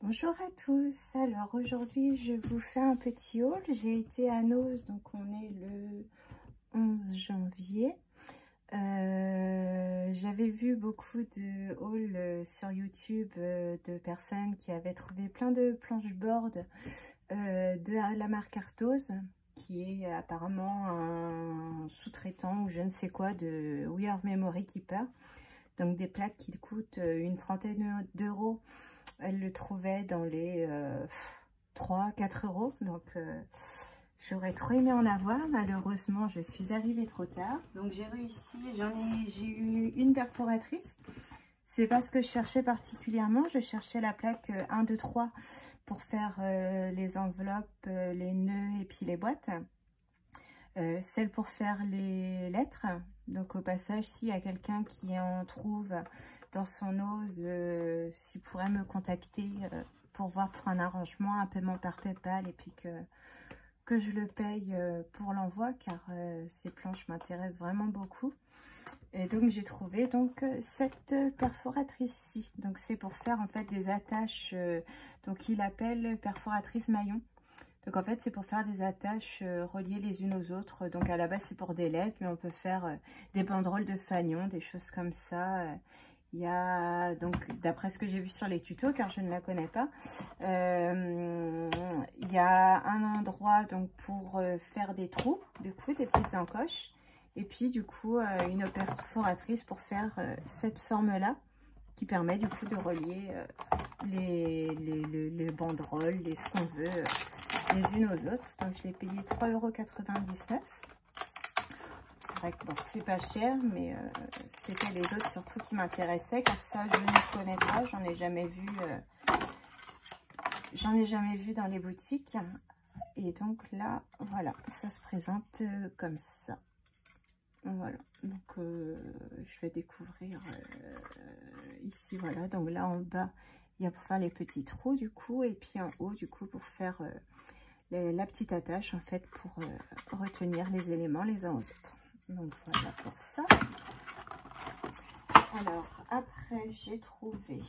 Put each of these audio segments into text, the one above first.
Bonjour à tous, alors aujourd'hui je vous fais un petit haul. J'ai été à Noz, donc on est le 11 janvier. J'avais vu beaucoup de hauls sur YouTube de personnes qui avaient trouvé plein de planches-board de la marque Arthos, qui est apparemment un sous-traitant ou je ne sais quoi de We Are Memory Keeper. Donc des plaques qui coûtent une trentaine d'euros. Elle le trouvait dans les 3-4 euros. Donc j'aurais trop aimé en avoir. Malheureusement, je suis arrivée trop tard. Donc j'ai réussi. J'ai eu une perforatrice. C'est pas ce que je cherchais particulièrement. Je cherchais la plaque 1, 2, 3 pour faire les enveloppes, les nœuds et puis les boîtes. Celle pour faire les lettres. Donc au passage, s'il y a quelqu'un qui en trouve dans son ose, s'il pourrait me contacter pour voir pour un arrangement, un paiement par PayPal, et puis que je le paye pour l'envoi, car ces planches m'intéressent vraiment beaucoup. Et donc j'ai trouvé donc cette perforatrice-ci. Donc c'est pour faire en fait des attaches, donc il appelle perforatrice maillon. Donc en fait c'est pour faire des attaches reliées les unes aux autres. Donc à la base c'est pour des lettres, mais on peut faire des banderoles de fanion, des choses comme ça. Il y a donc, d'après ce que j'ai vu sur les tutos, car je ne la connais pas, il y a un endroit donc pour faire des trous, du coup des petites encoches, et puis du coup une perforatrice pour faire cette forme là, qui permet du coup de relier les banderoles, ce qu'on veut, les unes aux autres. Donc je l'ai payé 3,99 €. C'est vrai que bon, c'est pas cher, mais c'était les autres surtout qui m'intéressaient, car ça je ne connais pas, j'en ai jamais vu dans les boutiques. Et donc là, voilà, ça se présente comme ça. Voilà, donc je vais découvrir ici, voilà. Donc là en bas, il y a pour faire les petits trous du coup, et puis en haut du coup pour faire la petite attache en fait, pour retenir les éléments les uns aux autres. Donc voilà pour ça. Alors après j'ai trouvé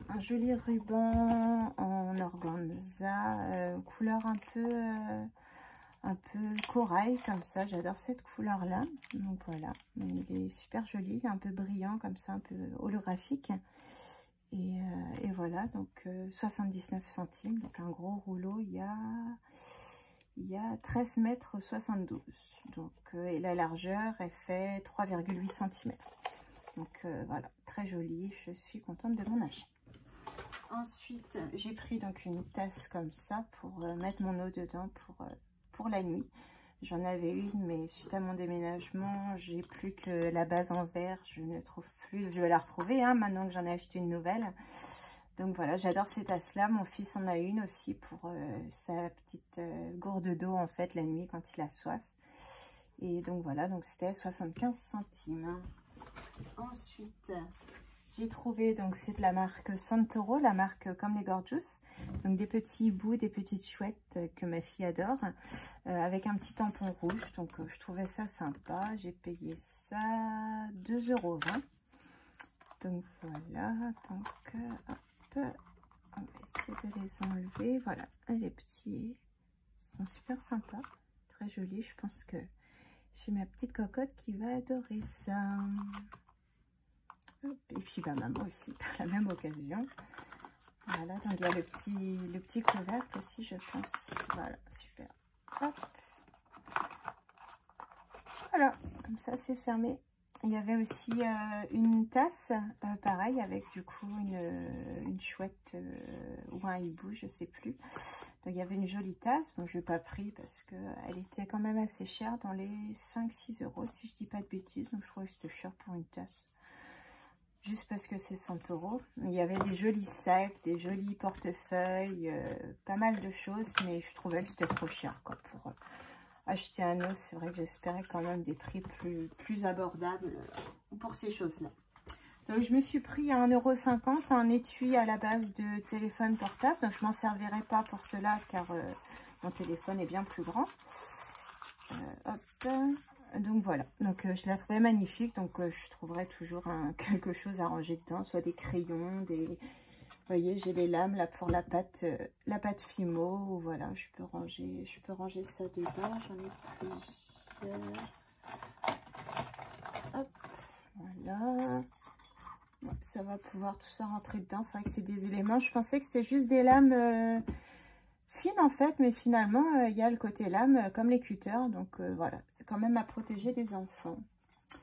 un joli ruban en organza, couleur un peu corail comme ça. J'adore cette couleur là. Donc voilà, il est super joli, un peu brillant comme ça, un peu holographique. Et voilà, donc 79 centimes, donc un gros rouleau. Il y a 13 mètres 72, donc et la largeur elle fait 3,8 cm. Donc voilà, très joli, je suis contente de mon achat. Ensuite j'ai pris donc une tasse comme ça pour mettre mon eau dedans pour la nuit. J'en avais une, mais suite à mon déménagement j'ai plus que la base en verre, je ne trouve plus. Je vais la retrouver hein, maintenant que j'en ai acheté une nouvelle. Donc voilà, j'adore ces tasses-là. Mon fils en a une aussi pour sa petite gourde d'eau en fait la nuit quand il a soif. Et donc voilà, donc c'était 75 centimes. Ensuite, j'ai trouvé, donc c'est de la marque Santoro, la marque comme les Gorgeous. Donc des petits bouts, des petites chouettes que ma fille adore, avec un petit tampon rouge. Donc je trouvais ça sympa. J'ai payé ça 2,20 €. Donc voilà, donc on va essayer de les enlever. Voilà, les petits sont super sympas, très jolis. Je pense que j'ai ma petite cocotte qui va adorer ça. Hop, et puis bah, maman aussi par la même occasion. Voilà, donc il y a le petit couvercle aussi, je pense. Voilà, super. Hop. Voilà, comme ça c'est fermé. Il y avait aussi une tasse, pareil, avec du coup une chouette ou un hibou, je sais plus. Donc il y avait une jolie tasse. Bon, je n'ai pas pris parce qu'elle était quand même assez chère, dans les 5-6 € si je dis pas de bêtises. Donc je trouvais que c'était cher pour une tasse. Juste parce que c'est 100 €. Il y avait des jolis sacs, des jolis portefeuilles, pas mal de choses, mais je trouvais que c'était trop cher quoi, pour acheter un os. C'est vrai que j'espérais quand même des prix plus abordables pour ces choses-là. Donc je me suis pris à 1,50 € un étui à la base de téléphone portable. Donc je m'en servirai pas pour cela car mon téléphone est bien plus grand. Hop. Donc voilà, donc je la trouvais magnifique, donc je trouverai toujours quelque chose à ranger dedans, soit des crayons, des... Vous voyez, j'ai les lames là pour la pâte Fimo, voilà, je peux ranger ça dedans, j'en ai plusieurs. Hop, voilà. Ouais, ça va pouvoir tout ça rentrer dedans, c'est vrai que c'est des éléments, je pensais que c'était juste des lames fines en fait, mais finalement il y a le côté lame comme les cutters, donc voilà, c'est quand même à protéger des enfants.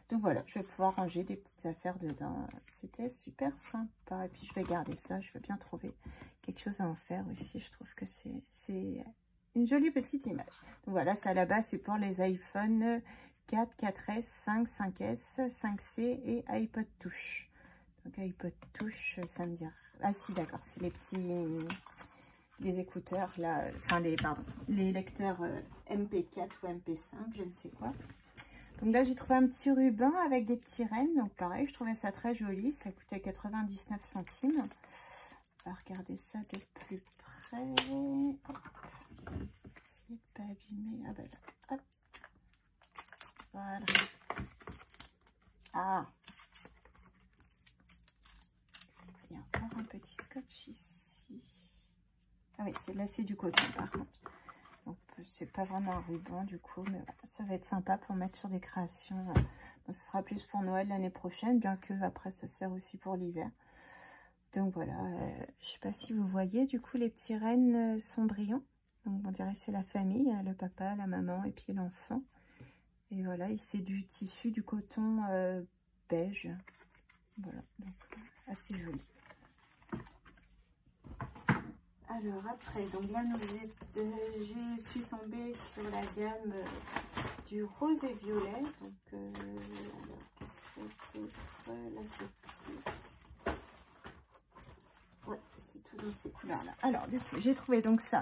Donc voilà, je vais pouvoir ranger des petites affaires dedans. C'était super sympa. Et puis je vais garder ça. Je vais bien trouver quelque chose à en faire aussi. Je trouve que c'est une jolie petite image. Donc voilà, ça là-bas, c'est pour les iPhone 4, 4S, 5, 5S, 5C et iPod Touch. Donc iPod Touch, ça me dit... Ah si, d'accord, c'est les petits... les écouteurs, là, enfin les lecteurs MP4 ou MP5, je ne sais quoi. Donc là, j'ai trouvé un petit ruban avec des petits rennes. Donc pareil, je trouvais ça très joli. Ça coûtait 99 centimes. On va regarder ça de plus près. Hop. Essayer de ne pas abîmer. Ah ben là, hop. Voilà. Ah. Il y a encore un petit scotch ici. Ah oui, là, c'est du coton par contre. Donc c'est pas vraiment un ruban du coup, mais voilà, ça va être sympa pour mettre sur des créations. Bon, ce sera plus pour Noël l'année prochaine, bien que après ça sert aussi pour l'hiver. Donc voilà, je sais pas si vous voyez, du coup les petits rennes sont brillants. Donc on dirait c'est la famille, le papa, la maman et puis l'enfant. Et voilà, et c'est du tissu, du coton beige. Voilà, donc assez joli. Alors après, donc là, je suis tombée sur la gamme du rose et violet. Donc, qu'est-ce que là, c'est... Ouais, c'est tout dans ces couleurs-là. Alors, du coup, j'ai trouvé donc ça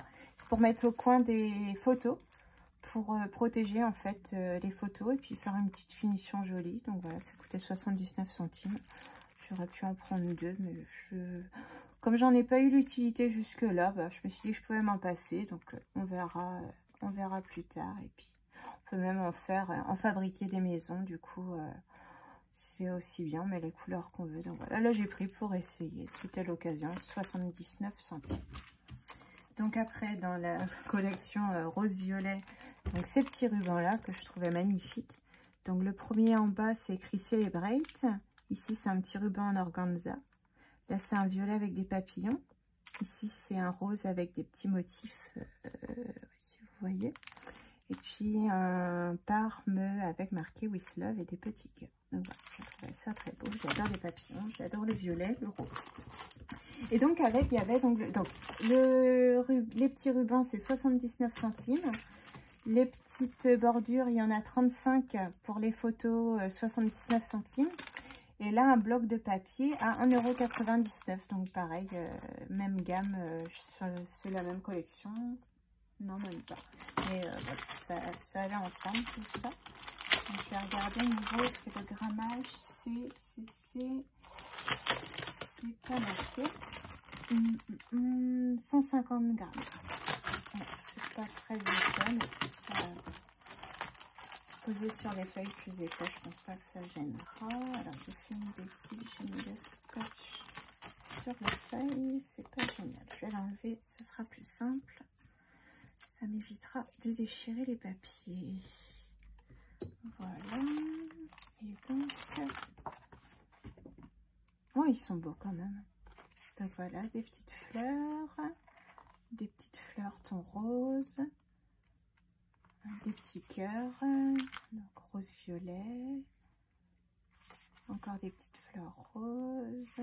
pour mettre au coin des photos, pour protéger en fait les photos et puis faire une petite finition jolie. Donc voilà, ça coûtait 79 centimes. J'aurais pu en prendre deux, mais comme j'en ai pas eu l'utilité jusque là, bah, je me suis dit que je pouvais m'en passer. Donc on verra plus tard. Et puis on peut même en fabriquer des maisons. Du coup, c'est aussi bien, mais les couleurs qu'on veut. Donc voilà, là j'ai pris pour essayer. C'était l'occasion, 79 centimes. Donc après, dans la collection rose-violet, donc ces petits rubans-là que je trouvais magnifiques. Donc le premier en bas, c'est écrit Celebrate. Ici, c'est un petit ruban en organza. Là, c'est un violet avec des papillons. Ici, c'est un rose avec des petits motifs, si vous voyez. Et puis, un parme avec marqué With Love et des petits cœurs. Donc voilà, je trouvais ça très beau. J'adore les papillons, j'adore le violet, le rose. Et donc, il y avait les petits rubans, c'est 79 centimes. Les petites bordures, il y en a 35 pour les photos, 79 centimes. Et là, un bloc de papier à 1,99 €. Donc pareil, même gamme, c'est la même collection. Non, même pas. Mais voilà, ça allait ensemble, tout ça. Donc je vais regarder au niveau, est-ce que le grammage, c'est pas marqué. 150 grammes. Ouais, c'est pas très épais, mais posé sur les feuilles plus épais, je pense pas que ça gênera. Alors j'ai fait une bêtise, j'ai mis le scotch sur les feuilles, c'est pas génial. Je vais l'enlever, ce sera plus simple. Ça m'évitera de déchirer les papiers. Voilà. Et donc, oh, ils sont beaux quand même. Donc voilà, des petites fleurs ton rose. Des petits cœurs, donc rose-violet, encore des petites fleurs roses,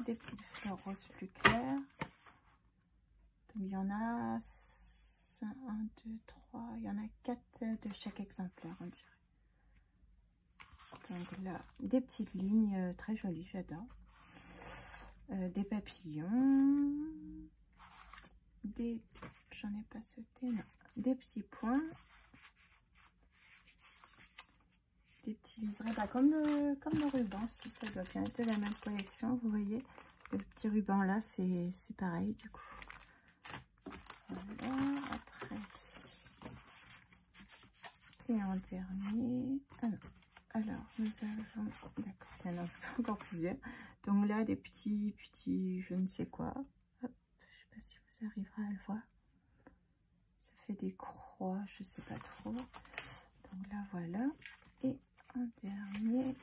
des petites fleurs roses plus claires. Donc il y en a 1, 2, 3, il y en a 4 de chaque exemplaire, on dirait. Donc là, des petites lignes très jolies, j'adore. Des papillons, j'en ai pas sauté, non. Des petits points, des petits liserés, bah, comme le ruban, si ça doit bien être de la même collection, vous voyez, le petit ruban là, c'est pareil du coup. Voilà, après, Et en dernier, ah non. Alors, nous avons, d'accord, il y en a encore plusieurs. Donc là, des petits, je ne sais quoi. Hop, je ne sais pas si vous arriverez à le voir. Ça fait des croix, je ne sais pas trop. Donc là, voilà. Et en dernier,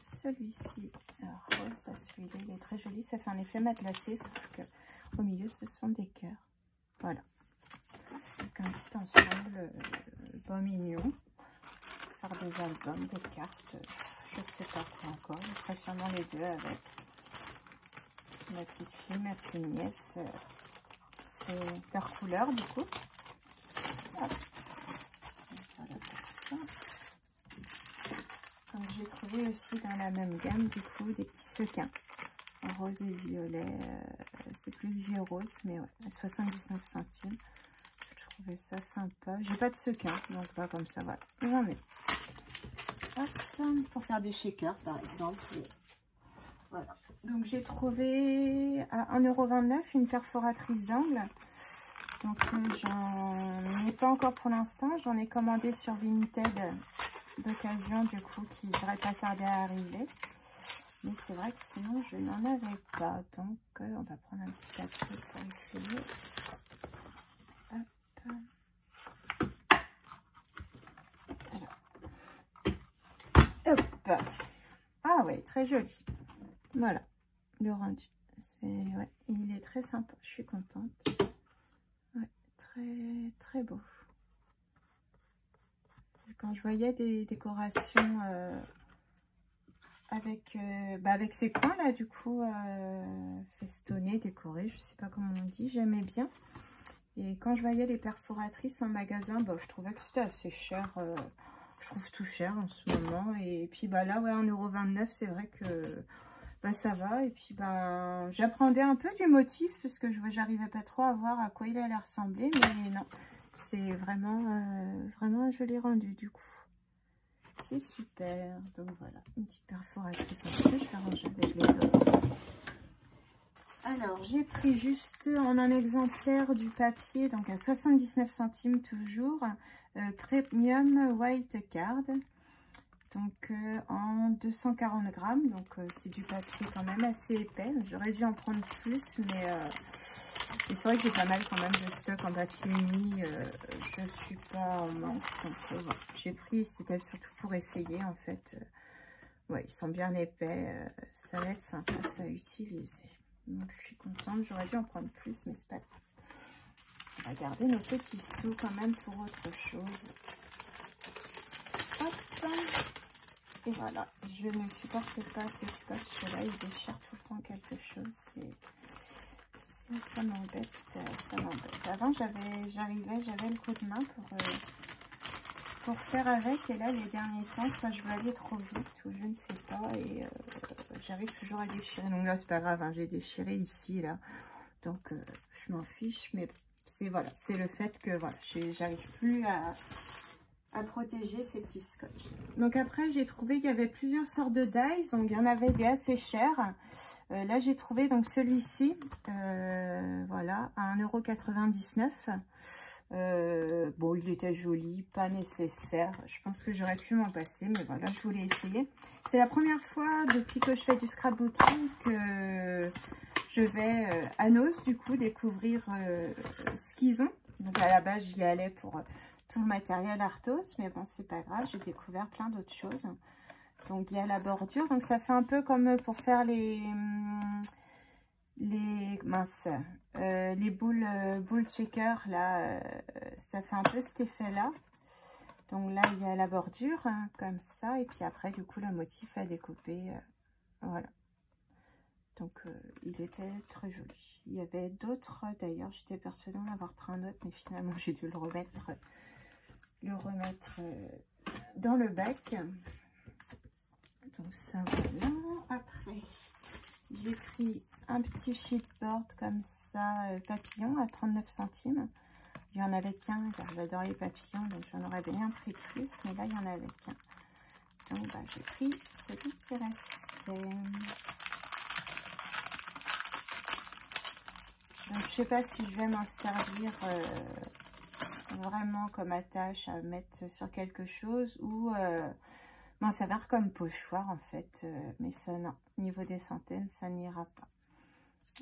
celui-ci. Alors, ça, celui-là, il est très joli. Ça fait un effet matelassé, sauf que au milieu, ce sont des cœurs. Voilà. Donc un petit ensemble pas mignon. Faire des albums, des cartes, je sais pas quoi encore. Je ferai sûrement les deux avec ma petite fille, ma petite nièce. C'est leur couleur du coup. Hop. Voilà pour ça. Donc j'ai trouvé aussi dans la même gamme du coup des petits sequins en rose et violet. C'est plus vieux rose, mais ouais, à 79 centimes. Je trouvais ça sympa. J'ai pas de sequins, donc pas comme ça, voilà. J'en ai. Hop, pour faire des shakers par exemple. Et voilà. Donc j'ai trouvé à 1,29 € une perforatrice d'angle. Donc j'en ai pas encore pour l'instant. J'en ai commandé sur Vinted d'occasion du coup qui ne devrait pas tarder à arriver. Mais c'est vrai que sinon je n'en avais pas. Donc on va prendre un petit papier pour essayer. Hop. Hop. Ah ouais, très joli. Voilà, le rendu. Ouais, il est très sympa. Je suis contente. Ouais, très beau. Quand je voyais des décorations avec ces coins là, du coup, festonnés, décorés, je sais pas comment on dit, j'aimais bien. Et quand je voyais les perforatrices en magasin, je trouvais que c'était assez cher. Je trouve tout cher en ce moment. Et puis là, ouais, 1,29 €, c'est vrai que ça va. Et puis j'appréhendais un peu du motif parce que j'arrivais pas trop à voir à quoi il allait ressembler. Mais non, c'est vraiment un joli rendu du coup. C'est super. Donc voilà, une petite perforatrice en plus. Je vais ranger avec les autres. Alors, j'ai pris juste en un exemplaire du papier, donc à 79 centimes toujours, Premium White Card, donc en 240 grammes, donc c'est du papier quand même assez épais. J'aurais dû en prendre plus, mais c'est vrai que j'ai pas mal quand même de stock en papier uni, je suis pas en manque, donc voilà. J'ai pris, c'était surtout pour essayer en fait. Ouais, ils sont bien épais, ça va être sympa à utiliser. Donc je suis contente, j'aurais dû en prendre plus, mais c'est pas grave. On va garder nos petits sous quand même pour autre chose. Hop. Et voilà, je ne supporte pas ces scotch là, ils déchirent tout le temps quelque chose. Ça m'embête, ça m'embête. Avant j'avais le coup de main pour faire avec, et là les derniers temps, soit je veux aller trop vite ou je ne sais pas, et j'arrive toujours à déchirer. Donc là c'est pas grave, hein, j'ai déchiré ici là, donc je m'en fiche, mais c'est le fait que voilà, j'arrive plus à protéger ces petits scotch. Donc après j'ai trouvé qu'il y avait plusieurs sortes de dies, donc il y en avait des assez chers. Là j'ai trouvé donc celui-ci, voilà, à 1,99 €. Bon, il était joli, pas nécessaire. Je pense que j'aurais pu m'en passer, mais voilà, je voulais essayer. C'est la première fois depuis que je fais du scrapbooking que je vais à Nos, du coup, découvrir ce qu'ils ont. Donc à la base, j'y allais pour tout le matériel Arthos, mais bon, c'est pas grave, j'ai découvert plein d'autres choses. Donc il y a la bordure, donc ça fait un peu comme pour faire les boules checker là, ça fait un peu cet effet là. Donc là il y a la bordure hein, comme ça, et puis après du coup le motif à découper, voilà. Donc il était très joli. Il y avait d'autres d'ailleurs, j'étais persuadée d'en avoir pris un autre, mais finalement j'ai dû le remettre dans le bac. Donc ça voilà. Après j'ai pris un petit sheetboard comme ça, papillon à 39 centimes. Il y en avait qu'un, car j'adore les papillons, donc j'en aurais bien pris plus, mais là il y en avait qu'un. Donc j'ai pris celui qui restait. Donc je sais pas si je vais m'en servir vraiment comme attache à mettre sur quelque chose ou bon, ça va faire comme pochoir en fait, mais ça non, niveau des centaines, ça n'ira pas.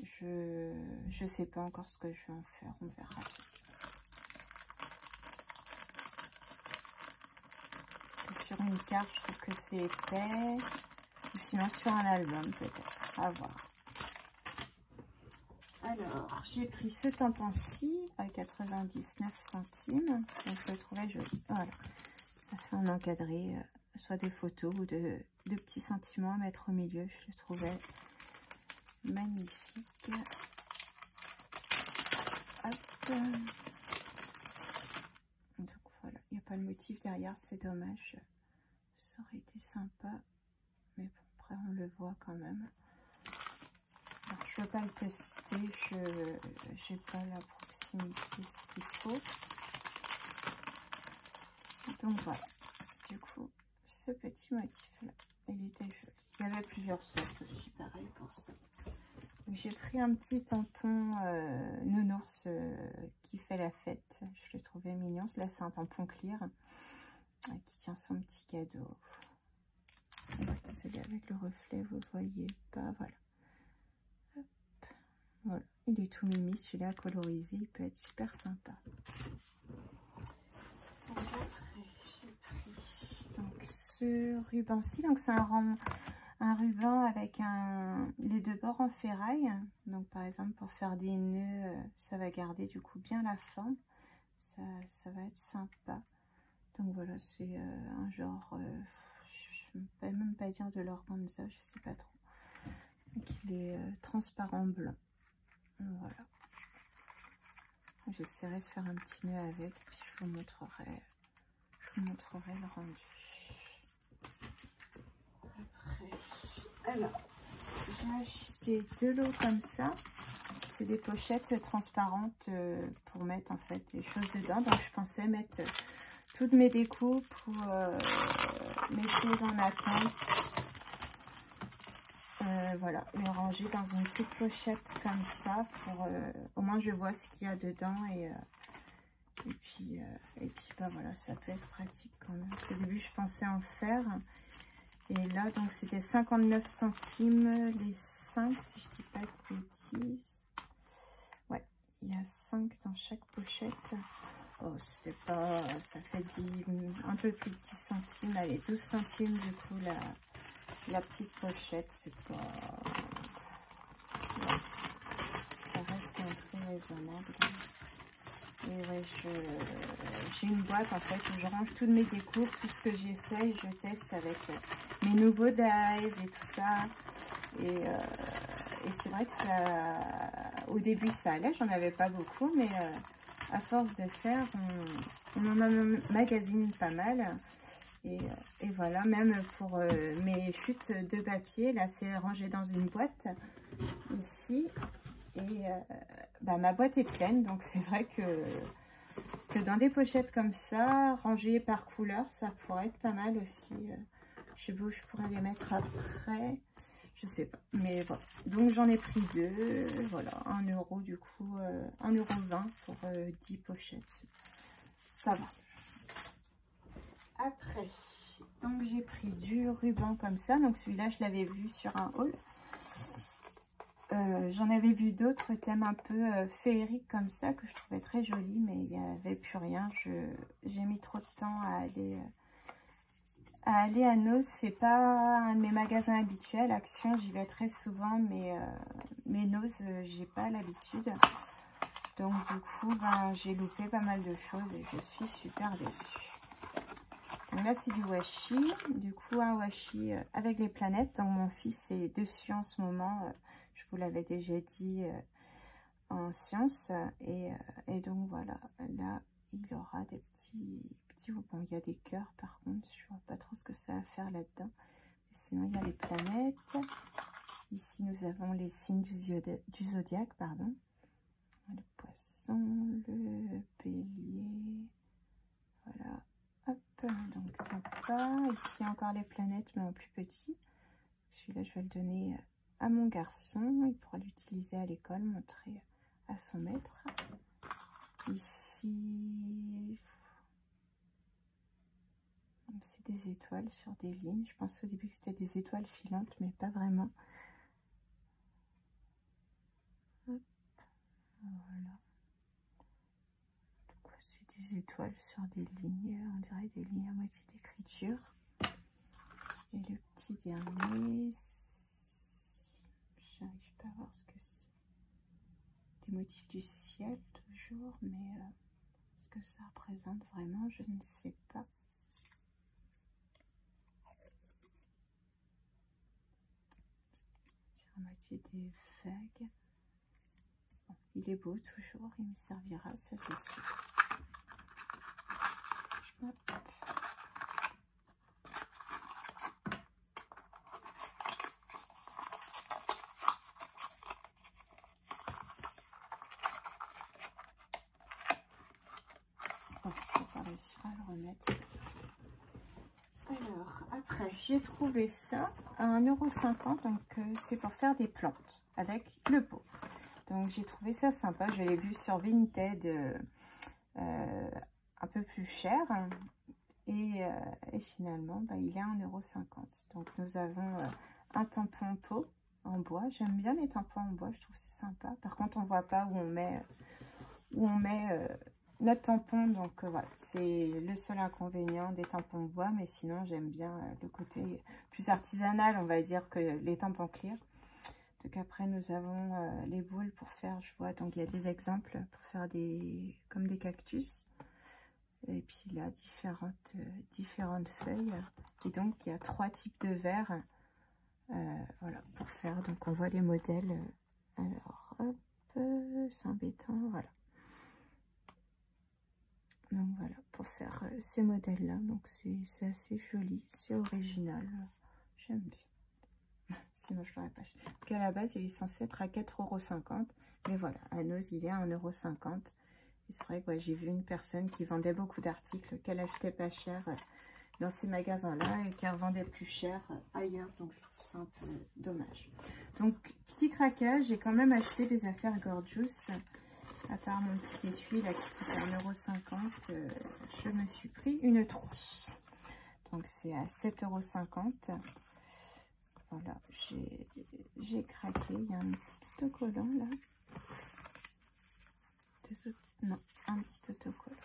Je sais pas encore ce que je vais en faire, on verra. Sur une carte, je trouve que c'est épais, ou sinon sur un album peut-être, à voir. Alors, j'ai pris ce tampon-ci à 99 centimes, donc je le trouvais joli. Voilà, ça fait un encadré, soit des photos ou de petits sentiments à mettre au milieu, je le trouvais magnifique. Hop. Donc voilà, il n'y a pas le motif derrière, c'est dommage. Ça aurait été sympa, mais bon, après on le voit quand même. Alors, je ne veux pas le tester, je n'ai pas la proximité ce qu'il faut. Donc voilà, du coup, ce petit motif-là, il était joli. Il y avait plusieurs sortes aussi, pareil pour ça. J'ai pris un petit tampon nounours qui fait la fête. Je le trouvais mignon. Là, c'est un tampon clear qui tient son petit cadeau. Désolé, avec le reflet, vous voyez pas. Voilà. Hop. Voilà. Il est tout mimi, celui-là colorisé. Il peut être super sympa. Donc, après, j'ai pris donc, ce ruban-ci. Donc, c'est un ruban avec les deux bords en ferraille. Donc par exemple pour faire des nœuds, ça va garder du coup bien la forme. Ça va être sympa. Donc voilà, c'est un genre, je ne peux même pas dire de l'organza, je sais pas trop. Donc il est transparent blanc. Voilà. J'essaierai de faire un petit nœud avec, puis je vous montrerai le rendu. Alors, j'ai acheté de l'eau comme ça. C'est des pochettes transparentes pour mettre en fait des choses dedans. Donc, je pensais mettre toutes mes découpes ou mes choses en attente. Voilà, les ranger dans une petite pochette comme ça. Pour, au moins, je vois ce qu'il y a dedans. Et puis bah, voilà, ça peut être pratique quand même. Au début, je pensais en faire. Et là, donc, c'était 59 centimes les 5, si je dis pas de bêtises. Ouais, il y a 5 dans chaque pochette. Oh, c'était pas... Ça fait un peu plus de 10 centimes. Allez, 12 centimes, du coup, la petite pochette. C'est pas... Ouais. Ça reste un prix raisonnable. Et ouais, j'ai une boîte, en fait, où je range toutes mes découpes, tout ce que j'essaye, je teste avec... mes nouveaux dies et tout ça, et c'est vrai que ça, au début ça allait, j'en avais pas beaucoup, mais à force de faire, on en magasine pas mal, et voilà, même pour mes chutes de papier, là c'est rangé dans une boîte, ici, et bah, ma boîte est pleine, donc c'est vrai que dans des pochettes comme ça, rangées par couleur, ça pourrait être pas mal aussi. Je sais pas où je pourrais les mettre après, je sais pas, mais voilà. Donc j'en ai pris 2, voilà, 1 € du coup, 1,20 € pour 10 pochettes, ça va. Après, donc j'ai pris du ruban comme ça, donc celui-là je l'avais vu sur un haul. J'en avais vu d'autres thèmes un peu féeriques comme ça que je trouvais très jolis, mais il n'y avait plus rien. J'ai mis trop de temps à aller à Noz. C'est pas un de mes magasins habituels. Action, j'y vais très souvent, mais Noz, j'ai pas l'habitude. Donc du coup, ben, j'ai loupé pas mal de choses et je suis super déçue. Donc là, c'est du washi. Du coup, un washi avec les planètes. Donc mon fils est dessus en ce moment. Je vous l'avais déjà dit en sciences. Et donc voilà, là, il aura des petits... Bon, il y a des cœurs par contre. Je vois pas trop ce que ça va faire là-dedans. Sinon, il y a les planètes. Ici, nous avons les signes du zodiaque, pardon. Le poisson, le bélier. Voilà. Hop, donc sympa. Ici, encore les planètes, mais en plus petit. Celui-là, je vais le donner à mon garçon. Il pourra l'utiliser à l'école, montrer à son maître. Ici, c'est des étoiles sur des lignes. Je pensais au début que c'était des étoiles filantes, mais pas vraiment. Hop, voilà. C'est des étoiles sur des lignes, on dirait des lignes à moitié d'écriture. Et le petit dernier, j'arrive pas à voir ce que c'est. Des motifs du ciel toujours, mais ce que ça représente vraiment, je ne sais pas. C'est à moitié des vagues. Bon, il est beau toujours, il me servira, ça c'est sûr. Hop. Bon, je vais pas réussir à le remettre. Alors, après, j'ai trouvé ça à 1,50 €, donc c'est pour faire des plantes avec le pot. Donc, j'ai trouvé ça sympa. Je l'ai vu sur Vinted un peu plus cher. Et finalement, bah, il est à 1,50 €. Donc, nous avons un tampon pot en bois. J'aime bien les tampons en bois, je trouve c'est sympa. Par contre, on ne voit pas où on met notre tampon. Donc, voilà, c'est le seul inconvénient des tampons bois. Mais sinon, j'aime bien le côté plus artisanal, on va dire, que les tampons clear. Donc, après, nous avons les boules pour faire, je vois, donc il y a des exemples pour faire comme des cactus. Et puis là, différentes feuilles. Et donc, il y a 3 types de verres. Voilà, pour faire. Donc, on voit les modèles. Alors, hop, c'est embêtant. Voilà. Donc, voilà, pour faire ces modèles-là. Donc, c'est assez joli. C'est original. J'aime bien. Sinon, je ne l'aurais pas acheté. Donc, à la base, il est censé être à 4,50 €. Mais voilà, à Noz, il est à 1,50 €. C'est vrai que j'ai vu une personne qui vendait beaucoup d'articles qu'elle achetait pas cher dans ces magasins-là et qu'elle revendait plus cher ailleurs. Donc, je trouve ça un peu dommage. Donc, petit craquage, j'ai quand même acheté des affaires Gorgeous. À part mon petit étui là qui coûte 1,50 €, je me suis pris une trousse. Donc, c'est à 7,50 €. Voilà, j'ai craqué. Il y a un petit autocollant là. Non, un petit autocollant.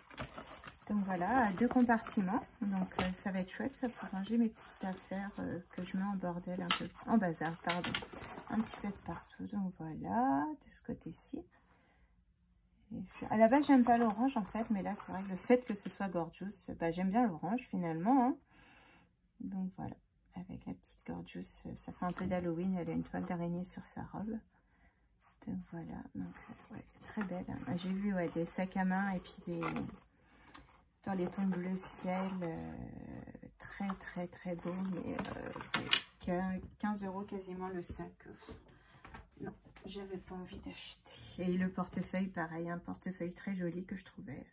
Donc voilà, 2 compartiments. Donc ça va être chouette, ça pour ranger mes petites affaires que je mets en bordel un peu, en bazar, pardon, un petit peu de partout. Donc voilà, de ce côté-ci. À la base, j'aime pas l'orange en fait, mais là c'est vrai que le fait que ce soit Gorgeous, bah, j'aime bien l'orange finalement. Hein. Donc voilà, avec la petite Gorgeous, ça fait un peu d'Halloween. Elle a une toile d'araignée sur sa robe. Donc voilà, donc ouais, très belle. J'ai vu des sacs à main et puis dans les tons bleu ciel, très beau, mais 15 € quasiment le sac. Non, j'avais pas envie d'acheter. Et le portefeuille, pareil, un portefeuille très joli que je trouvais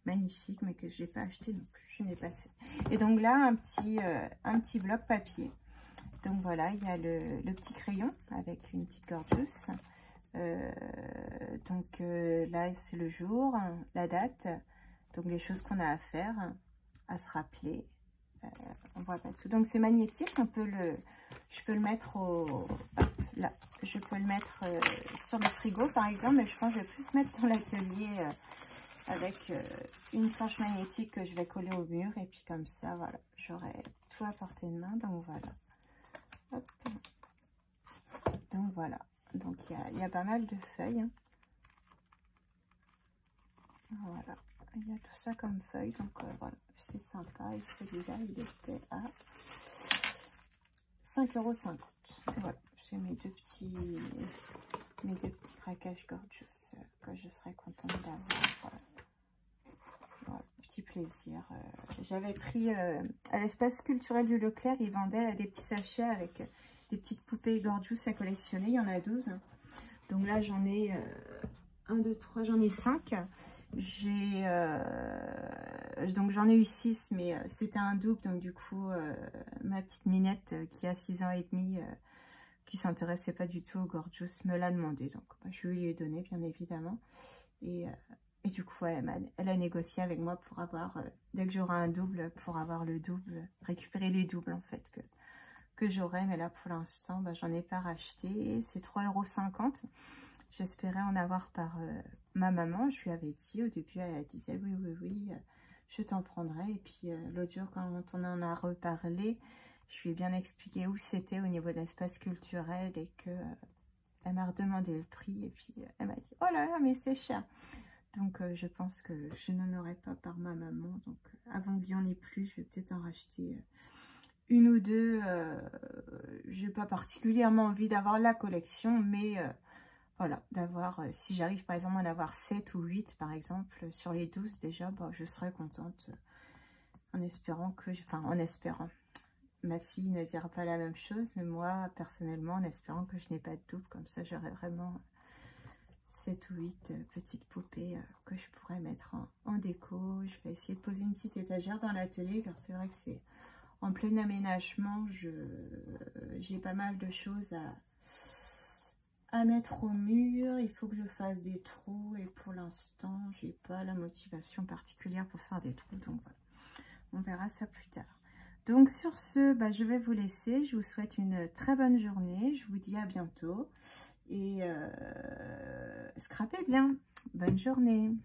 magnifique, mais que je n'ai pas acheté non plus. Je n'ai pas assez. Et donc là, un petit bloc papier. Donc voilà, il y a le petit crayon avec une petite Gorgeous. Donc là c'est le jour, la date, donc les choses qu'on a à faire, à se rappeler. On voit pas tout, donc c'est magnétique. Je peux le mettre là, je peux le mettre sur le frigo par exemple, mais je pense que je vais plus mettre dans l'atelier avec une planche magnétique que je vais coller au mur, et puis comme ça voilà, j'aurai tout à portée de main. Donc voilà. Hop. Donc voilà. Donc, il y a pas mal de feuilles. Hein. Voilà. Il y a tout ça comme feuilles. Donc, voilà. C'est sympa. Et celui-là, il était à 5,50 €. Voilà. C'est mes deux petits craquages Gorgeous que je serais contente d'avoir. Voilà. Petit plaisir. J'avais pris à l'espace culturel du Leclerc. Ils vendaient des petits sachets avec des petites poupées Gorgeous à collectionner. Il y en a 12. Donc là, j'en ai 1, 2, 3, j'en ai 5. Donc j'en ai eu 6, mais c'était un double. Donc du coup, ma petite Minette qui a 6 ans et demi, qui s'intéressait pas du tout au Gorgeous, me l'a demandé. Donc bah, je lui ai donné, bien évidemment. Et Et du coup, elle a négocié avec moi pour avoir, dès que j'aurai un double, pour avoir le double, récupérer les doubles en fait que j'aurai. Mais là, pour l'instant, bah, j'en ai pas racheté. C'est 3,50 €. J'espérais en avoir par ma maman. Je lui avais dit au début, elle disait oui, oui, oui, je t'en prendrai. Et puis l'autre jour, quand on en a reparlé, je lui ai bien expliqué où c'était au niveau de l'espace culturel et que elle m'a redemandé le prix. Et puis elle m'a dit, oh là là, mais c'est cher. Donc, je pense que je n'en aurai pas par ma maman. Donc, avant qu'il n'y en ait plus, je vais peut-être en racheter une ou deux. Je n'ai pas particulièrement envie d'avoir la collection, mais voilà, d'avoir, si j'arrive par exemple à en avoir 7 ou 8, par exemple, sur les 12 déjà, bah, je serais contente. En espérant que, en espérant. Ma fille ne dira pas la même chose, mais moi, personnellement, en espérant que je n'ai pas de double, comme ça, j'aurais vraiment 7 ou 8 petites poupées que je pourrais mettre en déco. Je vais essayer de poser une petite étagère dans l'atelier, car c'est vrai que c'est en plein aménagement. J'ai pas mal de choses à mettre au mur. Il faut que je fasse des trous et pour l'instant, j'ai pas la motivation particulière pour faire des trous. Donc voilà, on verra ça plus tard. Donc sur ce, bah, je vais vous laisser. Je vous souhaite une très bonne journée. Je vous dis à bientôt. Et scrapez bien. Bonne journée.